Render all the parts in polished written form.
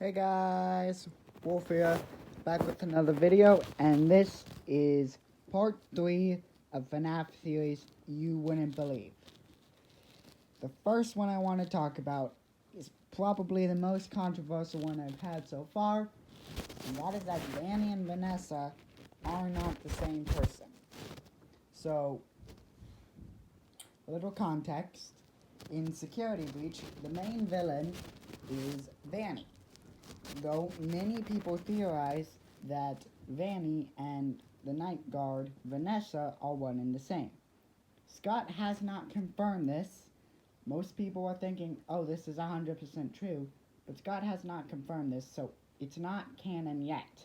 Hey guys, Wolf here, back with another video, and this is part 3 of FNAF series you wouldn't believe. The first one I want to talk about is probably the most controversial one I've had so far, and that is that Danny and Vanessa are not the same person. So, a little context. In Security Breach, the main villain is Vanny. Though many people theorize that Vanny and the night guard Vanessa are one and the same. Scott has not confirmed this. Most people are thinking, oh, this is 100% true, but Scott has not confirmed this, so it's not canon yet.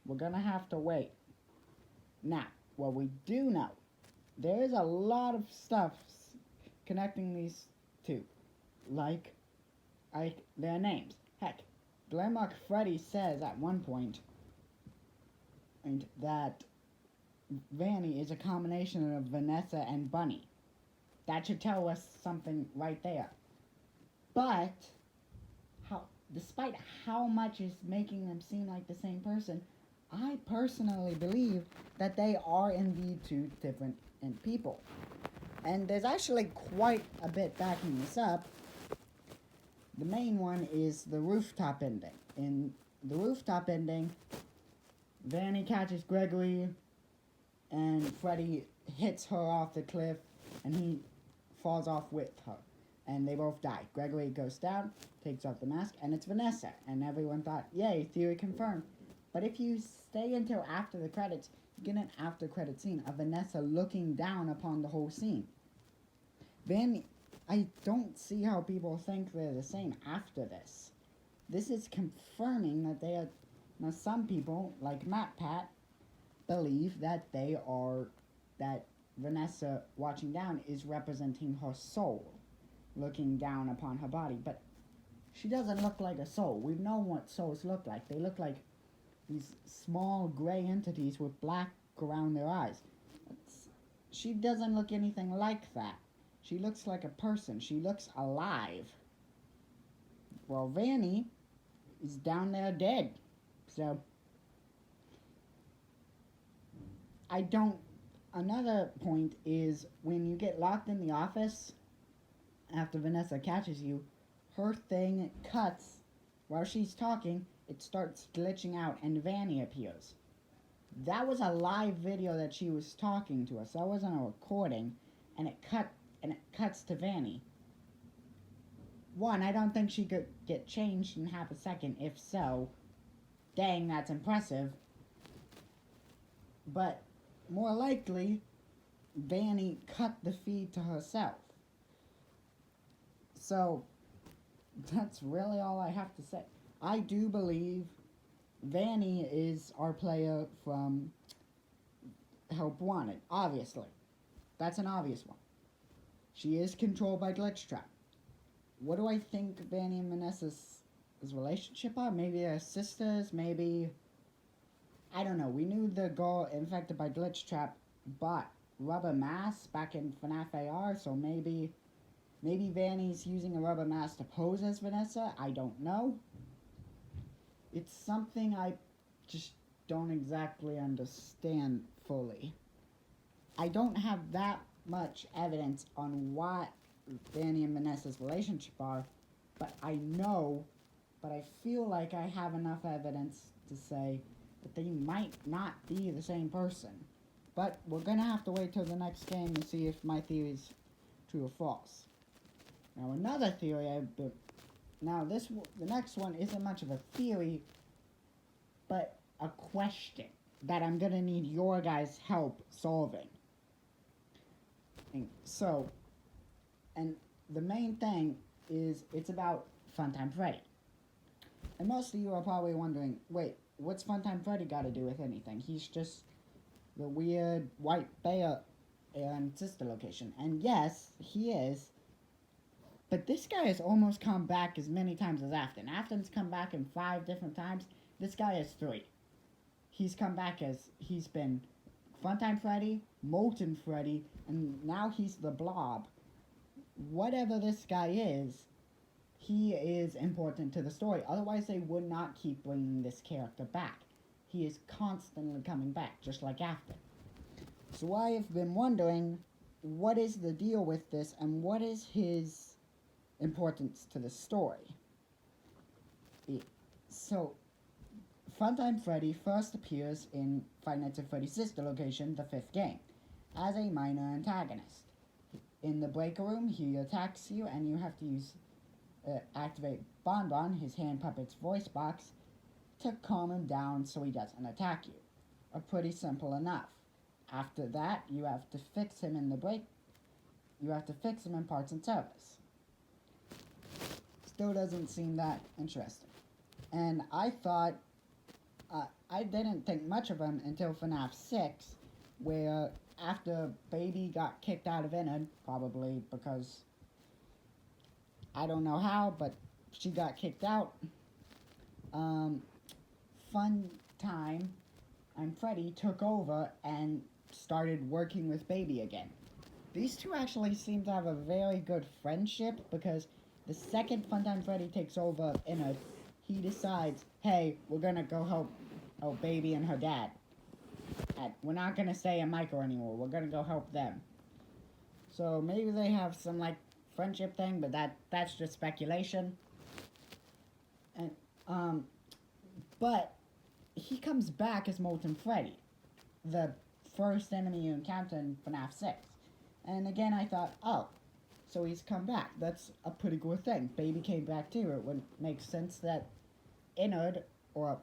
We're gonna have to wait. Now, what we do know, there is a lot of stuff connecting these two, like their names. Heck, Glenmark Freddy says at one point that Vanny is a combination of Vanessa and Bunny. That should tell us something right there. But despite how much is making them seem like the same person, I personally believe that they are indeed two different people. And there's actually quite a bit backing this up. The main one is the rooftop ending. In the rooftop ending, Vanny catches Gregory, and Freddy hits her off the cliff, and he falls off with her. And they both die. Gregory goes down, takes off the mask, and it's Vanessa. And everyone thought, yay, theory confirmed. But if you stay until after the credits, you get an after-credit scene of Vanessa looking down upon the whole scene. Vanny, I don't see how people think they're the same after this. This is confirming that they are. Now, some people, like MatPat, believe that that Vanessa watching down is representing her soul, looking down upon her body. But she doesn't look like a soul. We've known what souls look like. They look like these small gray entities with black around their eyes. She doesn't look anything like that. She looks like a person. She looks alive. Well, Vanny is down there dead. So, another point is when you get locked in the office, after Vanessa catches you, her thing cuts. While she's talking, it starts glitching out and Vanny appears. That was a live video that she was talking to us. That wasn't a recording, and it cuts to Vanny. One, I don't think she could get changed in half a second. If so, dang, that's impressive. But more likely, Vanny cut the feed to herself. So, that's really all I have to say. I do believe Vanny is our player from Help Wanted, obviously. That's an obvious one. She is controlled by Glitch Trap. What do I think Vanny and Vanessa's relationship are? Maybe they're sisters, maybe... I don't know. We knew the girl infected by Glitch Trap bought rubber masks back in FNAF AR, so maybe Vanny's using a rubber mask to pose as Vanessa. I don't know. It's something I just don't exactly understand fully. I don't have that much evidence on what Vanny and Vanessa's relationship are, but I feel like I have enough evidence to say that they might not be the same person. But we're gonna have to wait till the next game to see if my theory is true or false. Now, another theory the next one isn't much of a theory, but a question that I'm gonna need your guys' help solving. And the main thing is it's about Funtime Freddy. And most of you are probably wondering, wait, what's Funtime Freddy got to do with anything? He's just the weird white bear in sister location. And yes, he is. But this guy has almost come back as many times as Afton. Afton's come back in 5 different times. This guy is 3. He's come back as he's been Funtime Freddy, Molten Freddy, and now he's the Blob. Whatever this guy is, he is important to the story. Otherwise, they would not keep bringing this character back. He is constantly coming back, just like Afton. So I have been wondering, what is the deal with this, and what is his importance to the story? So, Funtime Freddy first appears in Five Nights at Freddy's sister location, the 5th game, as a minor antagonist. In the breaker room, he attacks you, and you have to activate Bonbon, his hand puppet's voice box, to calm him down so he doesn't attack you. Pretty simple enough. After that, you have to fix him in parts and service. Still doesn't seem that interesting. And I thought, I didn't think much of him until FNAF 6, where after Baby got kicked out of Innard, probably because, I don't know how, but she got kicked out, Funtime and Freddy took over and started working with Baby again. These two actually seem to have a very good friendship, because the second Funtime Freddy takes over Innard, he decides, hey, we're gonna go help Baby and her dad. And we're not gonna stay in Micro anymore, we're gonna go help them. So maybe they have some, like, friendship thing, but that's just speculation. And, but he comes back as Molten Freddy, the first enemy you encounter in FNAF 6. And again, I thought, oh, so he's come back. That's a pretty good thing. Baby came back too. It would make sense that Innard, or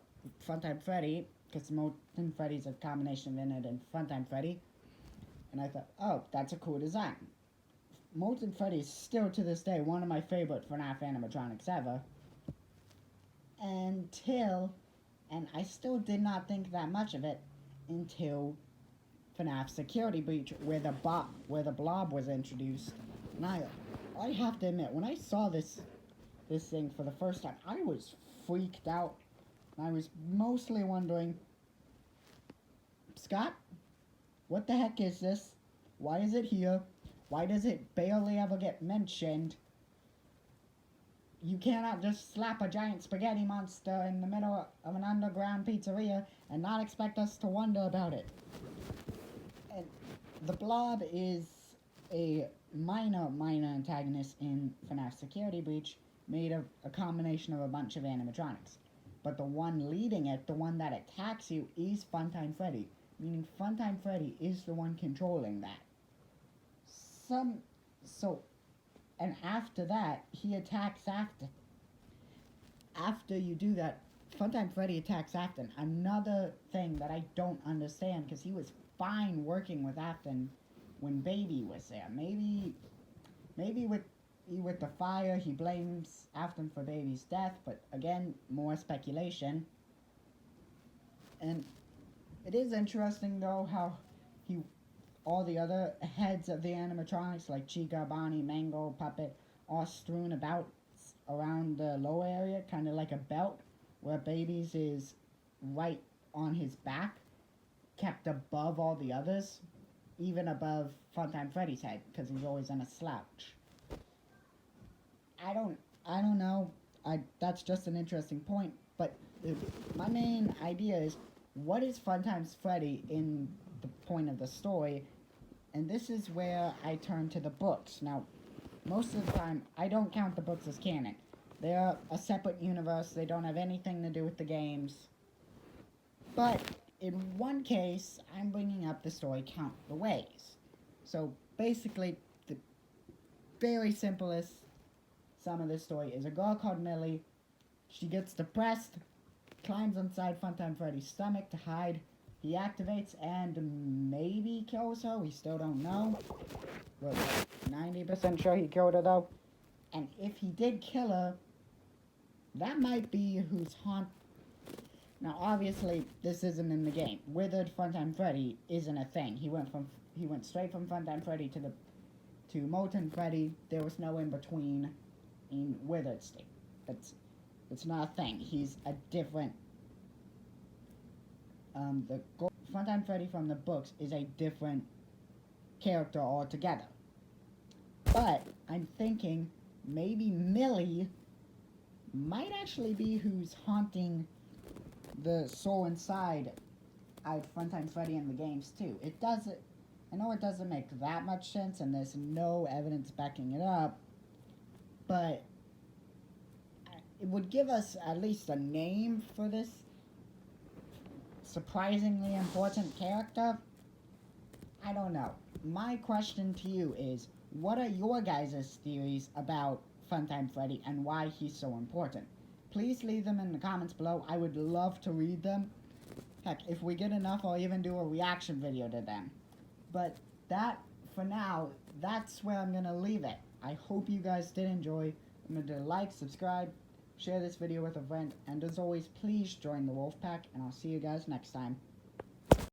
Funtime Freddy, because Molten Freddy's a combination of Innard and Funtime Freddy. And I thought, oh, that's a cool design. Molten Freddy is still to this day one of my favorite FNAF animatronics ever. And I still did not think that much of it until FNAF Security Breach, where the blob was introduced. And I have to admit, when I saw this thing for the first time, I was freaked out. And I was mostly wondering, Scott, what the heck is this? Why is it here? Why does it barely ever get mentioned? You cannot just slap a giant spaghetti monster in the middle of an underground pizzeria and not expect us to wonder about it. And the blob is a minor antagonist in FNAF Security Breach, made of a combination of a bunch of animatronics. But the one leading it, the one that attacks you, is Funtime Freddy, meaning Funtime Freddy is the one controlling that. And after that, he attacks Afton. After you do that, Funtime Freddy attacks Afton. Another thing that I don't understand, because he was fine working with Afton when Baby was there. Maybe with the fire, he blames Afton for Baby's death, but again, more speculation. And it is interesting, though, how all the other heads of the animatronics, like Chica, Bonnie, Mango, Puppet, are strewn about around the lower area, kind of like a belt, where Baby's is right on his back, kept above all the others, even above Funtime Freddy's head, because he's always in a slouch. I don't know. That's just an interesting point, but my main idea is, what is Funtime's Freddy in the point of the story? And this is where I turn to the books. Now, most of the time, I don't count the books as canon. They're a separate universe. They don't have anything to do with the games. But in one case, I'm bringing up the story Count the Ways. So basically, the very simplest sum of this story is a girl called Millie. She gets depressed, climbs inside Funtime Freddy's stomach to hide. He activates and maybe kills her. We still don't know. We're 90% sure he killed her, though. And if he did kill her, that might be who's haunt. Now, obviously, this isn't in the game. Withered Funtime Freddy isn't a thing. He went straight from Funtime Freddy to Molten Freddy. There was no in between in Withered state. It's not a thing. He's a different. The Funtime Freddy from the books is a different character altogether. But I'm thinking maybe Millie might actually be who's haunting the soul inside Funtime Freddy in the games too. It doesn't. I know it doesn't make that much sense, and there's no evidence backing it up, but it would give us at least a name for this surprisingly important character. I don't know. My question to you is, what are your guys' theories about Funtime Freddy and why he's so important? Please leave them in the comments below. I would love to read them. Heck, if we get enough, I'll even do a reaction video to them. But that, for now, that's where I'm going to leave it. I hope you guys did enjoy. Remember to like, subscribe, share this video with a friend, and as always, please join the Wolf Pack, and I'll see you guys next time.